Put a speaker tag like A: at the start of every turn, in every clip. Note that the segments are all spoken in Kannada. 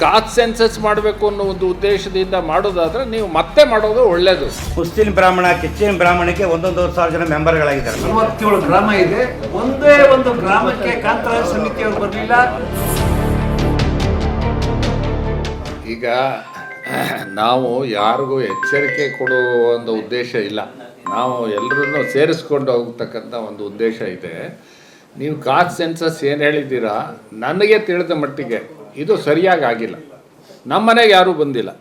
A: ಕಾಸ್ಟ್ ಸೆನ್ಸಸ್ ಮಾಡಬೇಕು ಅನ್ನೋ ಒಂದು ಉದ್ದೇಶದಿಂದ ಮಾಡೋದಾದ್ರೆ ನೀವು ಮತ್ತೆ ಮಾಡೋದು ಒಳ್ಳೇದು.
B: ಮುಸ್ಲಿಂ ಬ್ರಾಹ್ಮಣ, ಕ್ರಿಶ್ಚಿಯನ್ ಬ್ರಾಹ್ಮಣಕ್ಕೆ 1,500 ಜನ ಮೆಂಬರ್ಗಳಾಗಿದ್ದಾರೆ.
C: 47 ಗ್ರಾಮ ಇದೆ. ಒಂದೇ ಒಂದು ಗ್ರಾಮಕ್ಕೆ ಕಾಂತರಾಜ ಸಮಿತಿಯವರು ಬರಲಿಲ್ಲ.
A: ಈಗ ನಾವು ಯಾರಿಗೂ ಎಚ್ಚರಿಕೆ ಕೊಡುವ ಒಂದು ಉದ್ದೇಶ ಇಲ್ಲ, ನಾವು ಎಲ್ಲರನ್ನೂ ಸೇರಿಸ್ಕೊಂಡು ಹೋಗ್ತಕ್ಕಂಥ ಒಂದು ಉದ್ದೇಶ ಇದೆ. ನೀವು ಕಾಸ್ಟ್ ಸೆನ್ಸಸ್ ಏನು ಹೇಳಿದ್ದೀರಾ, ನನಗೆ ತಿಳಿದ ಮಟ್ಟಿಗೆ ಇದು ಸರಿಯಾಗಿ ಆಗಿಲ್ಲ. ನಮ್ಮ ಮನೆಗೆ ಯಾರೂ ಬಂದಿಲ್ಲ.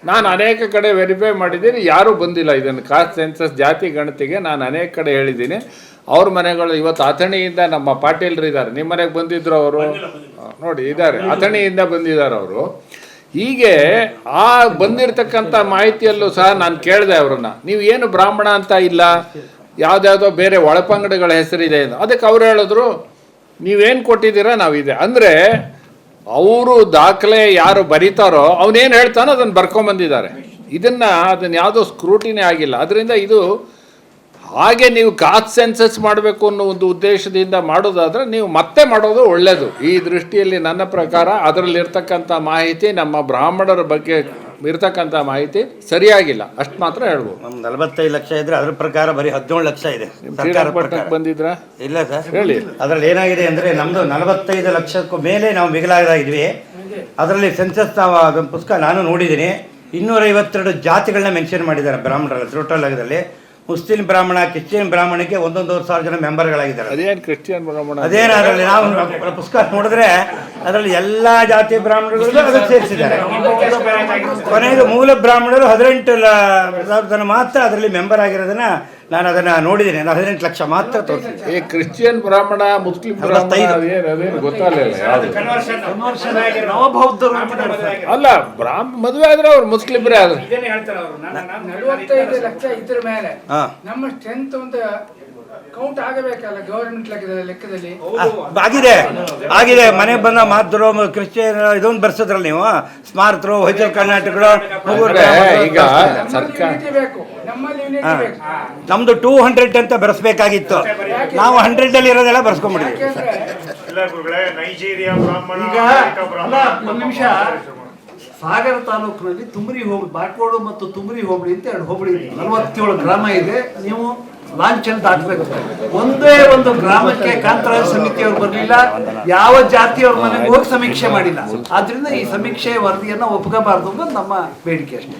A: ನಾನು ಅನೇಕ ಕಡೆ ವೆರಿಫೈ ಮಾಡಿದ್ದೀನಿ, ಯಾರೂ ಬಂದಿಲ್ಲ. ಇದನ್ನು ಕಾಸ್ಟ್ ಸೆನ್ಸಸ್ ಜಾತಿ ಗಣತಿಗೆ ನಾನು ಅನೇಕ ಕಡೆ ಹೇಳಿದ್ದೀನಿ. ಅವ್ರ ಮನೆಗಳು ಇವತ್ತು ಅಥಣಿಯಿಂದ ನಮ್ಮ ಪಾಟೀಲ್ರು ಇದ್ದಾರೆ. ನಿಮ್ಮ ಮನೆಗೆ ಬಂದಿದ್ರು ಅವರು, ನೋಡಿ ಇದ್ದಾರೆ, ಅಥಣಿಯಿಂದ ಬಂದಿದ್ದಾರೆ ಅವರು. ಹೀಗೆ ಆ ಬಂದಿರತಕ್ಕಂಥ ಮಾಹಿತಿಯಲ್ಲೂ ಸಹ ನಾನು ಕೇಳಿದೆ ಅವ್ರನ್ನ, ನೀವು ಏನು ಬ್ರಾಹ್ಮಣ ಅಂತ ಇಲ್ಲ, ಯಾವುದ್ಯಾವುದೋ ಬೇರೆ ಒಳಪಂಗಡಗಳ ಹೆಸರಿದೆ ಅಂತ. ಅದಕ್ಕೆ ಅವ್ರು ಹೇಳಿದ್ರು, ನೀವೇನು ಕೊಟ್ಟಿದ್ದೀರಾ ನಾವಿದೆ ಅಂದರೆ, ಅವರು ದಾಖಲೆ ಯಾರು ಬರೀತಾರೋ ಅವನೇನು ಹೇಳ್ತಾನೋ ಅದನ್ನು ಬರ್ಕೊಂಬಂದಿದ್ದಾರೆ. ಅದನ್ನು ಯಾವುದೋ ಸ್ಕ್ರೂಟಿನೇ ಆಗಿಲ್ಲ. ಅದರಿಂದ ಇದು ಹಾಗೆ ನೀವು ಕಾಸ್ಟ್ ಸೆನ್ಸಸ್ ಮಾಡಬೇಕು ಅನ್ನೋ ಒಂದು ಉದ್ದೇಶದಿಂದ ಮಾಡೋದಾದರೆ ನೀವು ಮತ್ತೆ ಮಾಡೋದು ಒಳ್ಳೆಯದು. ಈ ದೃಷ್ಟಿಯಲ್ಲಿ ನನ್ನ ಪ್ರಕಾರ ಅದರಲ್ಲಿರ್ತಕ್ಕಂಥ ಮಾಹಿತಿ, ನಮ್ಮ ಬ್ರಾಹ್ಮಣರ ಬಗ್ಗೆ ಇರ್ತಕ್ಕಂಥ ಮಾಹಿತಿ ಸರಿಯಾಗಿಲ್ಲ, ಅಷ್ಟು ಮಾತ್ರ ಹೇಳ್ಬೋದು.
B: ನಮ್ಮ 45 ಲಕ್ಷ ಇದ್ರೆ ಅದ್ರ ಪ್ರಕಾರ ಬರೀ 17 ಲಕ್ಷ ಇದೆ.
A: ಶ್ರೀರಂಗಪಟ್ಟಣಕ್ಕೆ ಬಂದಿದ್ರಾ?
B: ಇಲ್ಲ ಸರ್,
A: ಹೇಳಿ.
B: ಅದರಲ್ಲಿ ಏನಾಗಿದೆ ಅಂದರೆ ನಮ್ಮದು 45 ಲಕ್ಷಕ್ಕೂ ಮೇಲೆ ನಾವು ಮಿಗಿಲಾಗಿದ್ವಿ. ಅದರಲ್ಲಿ ಸೆನ್ಸಸ್ ನಾವು ಅದೊಂದು ಪುಸ್ತಕ ನಾನು ನೋಡಿದ್ದೀನಿ. 252 ಜಾತಿಗಳನ್ನ ಮೆನ್ಷನ್ ಮಾಡಿದ್ದಾರೆ ಬ್ರಾಹ್ಮಣರಲ್ಲಿ. ಟೋಟಲ್ ಆಗದಲ್ಲಿ ಮುಸ್ಲಿಂ ಬ್ರಾಹ್ಮಣ, ಕ್ರಿಶ್ಚಿಯನ್ ಬ್ರಾಹ್ಮಣಕ್ಕೆ 1,500 ಜನ ಮೆಂಬರ್ಗಳಾಗಿದ್ದಾರೆ.
A: ಅದೇನು ಕ್ರಿಶ್ಚಿಯನ್ ಬ್ರಾಹ್ಮಣ?
B: ಅದೇನು ಅದರಲ್ಲಿ ನಾವು ಪುಸ್ತಕ ನೋಡಿದ್ರೆ ಅದರಲ್ಲಿ ಎಲ್ಲ ಜಾತಿ ಬ್ರಾಹ್ಮಣಗಳು ಅದಕ್ಕೆ ಸೇರಿಸಿದ್ದಾರೆ. ಕೊನೆಗೆ ಮೂಲ ಬ್ರಾಹ್ಮಣರು 18,000 ಜನ ಮಾತ್ರ ಅದರಲ್ಲಿ ಮೆಂಬರ್ ಆಗಿರೋದನ್ನ ನಾನು ಅದನ್ನು ನೋಡಿದ್ದೀನಿ. 18 ಲಕ್ಷ ಮಾತ್ರ ತೋರಿಸಿದೆ.
A: ಈ ಕ್ರಿಶ್ಚಿಯನ್ ಬ್ರಾಹ್ಮಣ, ಮುಸ್ಲಿಂ ಬ್ರಾಹ್ಮಣ ಅದೇನು ಗೊತ್ತಾಗಲಿಲ್ಲ.
C: ನವಬೌದ್ಧರು
A: ಅಲ್ಲ, ಮದುವೆ ಆದ್ರೆ ಅವ್ರು ಮುಸ್ಲಿಮ್ರೇ ಆದ್ರೆ
D: 45 ಲಕ್ಷ ಇದ್ರ ಮೇಲೆ ನಮ್ಮ ಸ್ಟ್ರೆಂತ್ ಒಂದು ಕೌಂಟ್ ಆಗಬೇಕಲ್ಲ ಗವರ್ಮೆಂಟ್ ಲೆಕ್ಕದಲ್ಲಿ.
B: ಆಗಿದೆ. ಮನೆಗೆ ಬಂದ ಮಾತೃ ಕ್ರಿಶ್ಚಿಯನ್ ಇದೊಂದು ಬರ್ಸದ್ರಲ್ಲ ನೀವು, ಸ್ಮಾರತರು, ಹೊಯ್ಸಳ ಕರ್ನಾಟಕಗಳು.
A: ಈಗ ಸರ್ಕಾರ
B: ನಮ್ದು 200 ಅಂತ ಬೆರೆಸ್ಬೇಕಾಗಿತ್ತು. ನಾವು 100 ಅಲ್ಲಿ ಇರೋದೆಲ್ಲ ಬರ್ಸ್ಕೊಂಡ್ಬಿಟ್ಟಿದ್ವಿ.
C: ಒಂದು ನಿಮಿಷ, ಸಾಗರ ತಾಲೂಕಿನಲ್ಲಿ ತುಮರಿ ಹೋಬಳಿ, ಬಾಟ್ಕೋಡು ಮತ್ತು ತುಮರಿ ಹೋಬಳಿ ಅಂತ 2 ಹೋಬಳಿ ಇದೆ. 47 ಗ್ರಾಮ ಇದೆ. ನೀವು ಲಾಂಛನ ದಾಟಬೇಕು. ಒಂದೇ ಒಂದು ಗ್ರಾಮಕ್ಕೆ ಕಾಂತರಾಜ ಸಮಿತಿಯವರು ಬರಲಿಲ್ಲ. ಯಾವ ಜಾತಿಯವ್ರ ಮನೆಗೆ ಹೋಗಿ ಸಮೀಕ್ಷೆ ಮಾಡಿಲ್ಲ. ಆದ್ರಿಂದ ಈ ಸಮೀಕ್ಷೆ ವರದಿಯನ್ನ ಒಪ್ಕೋಬಾರ್ದು ಅನ್ನೋದು ನಮ್ಮ ಬೇಡಿಕೆ ಅಷ್ಟೇ.